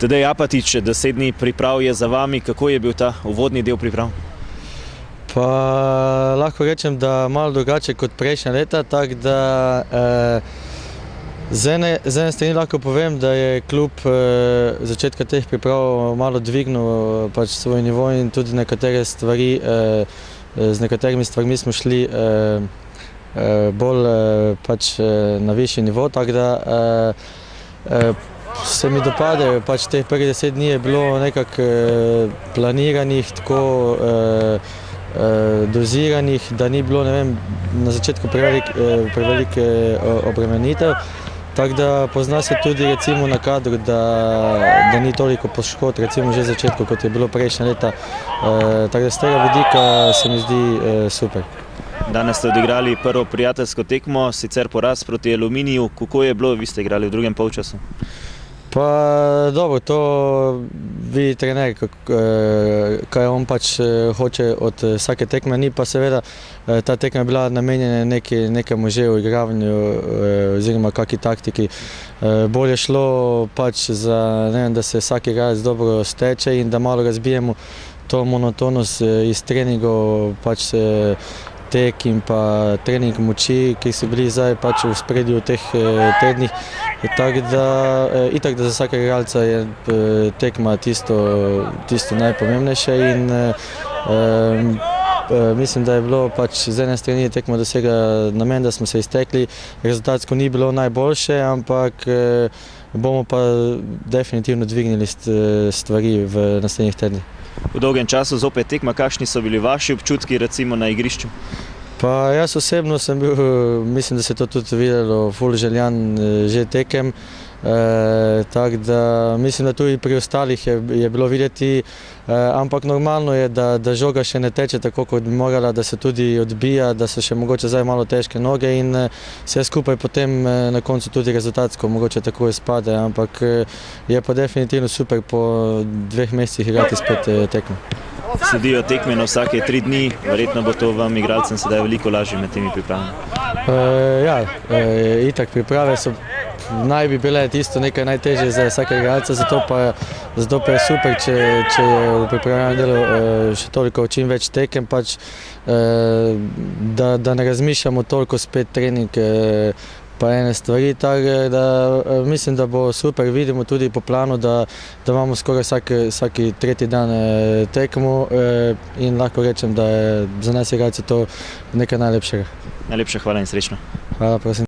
Tadej Apatič, 10 dni priprav je za vami. Kako je bil ta uvodni del priprav? Pa lahko rečem, da malo drugače kot prejšnja leta, tako da z ene strani lahko povem, da je klub začetka teh priprav malo dvignil pač svoj nivo in tudi nekatere stvari, z nekaterimi stvarmi smo šli bolj pač na višji nivo, tako da se mi dopadejo, pač teh prvih 10 dni je bilo nekako planiranih, tako doziranih, da ni bilo, ne vem, na začetku prevelik obremenitev. Tako da pozna se tudi recimo na kadru, da ni toliko poškodb recimo že v začetku, kot je bilo prejšnja leta. Tako da z tega vidika se mi zdi super. Danes ste odigrali prvo prijateljsko tekmo, sicer poraz proti Aluminiju. Kako je bilo? Vi ste igrali v drugem polčasu. Pa dobro, to vidi trener, kaj on pač hoče od vsake tekme. Ni pa seveda ta tekma bila namenjena nekemu že uigravanju oziroma kakšni taktiki. Bolje šlo pač za, ne vem, da se vsak igralec dobro steče in da malo razbijemo to monotonost iz treningov, pač tek in pa trening moči, ki so bili zdaj pač v spredju v teh tednih. Tako da, itak da za vsakega igralca je tekma tisto najpomembnejše in mislim, da je bilo pač z ene strani tekma dosegla namen, da smo se iztekli. Rezultatsko ni bilo najboljše, ampak bomo pa definitivno dvignili stvari v naslednjih tednih. V dolgem času zopet tekma, kakšni so bili vaši občutki recimo na igrišču? Pa jaz osebno sem bil, mislim, da se je to tudi videlo, ful željan že tekem. Tako da mislim, da tudi pri ostalih je bilo videti, ampak normalno je, da žoga še ne teče tako, kot bi morala, da se tudi odbija, da so še mogoče zdaj malo težke noge in vse skupaj potem na koncu tudi rezultatsko mogoče tako izpade, ampak je pa definitivno super po 2 mesecih igrati spet tekmo. Sledijo tekme na vsake 3 dni, verjetno bo to vam igralcem sedaj veliko lažje med temi pripravami. Ja, itak priprave naj bi bile tisto nekaj najtežje za vsakega igralca, zato pa je super, če je v pripravljenem delu še toliko čim več tekem, pač da ne razmišljamo toliko spet trening pa ene stvari, tako da mislim, da bo super. Vidimo tudi po planu, da imamo skoraj vsaki tretji dan tekmo in lahko rečem, da je za nas igralce to nekaj najlepšega. Najlepša hvala in srečno. Hvala, prosim.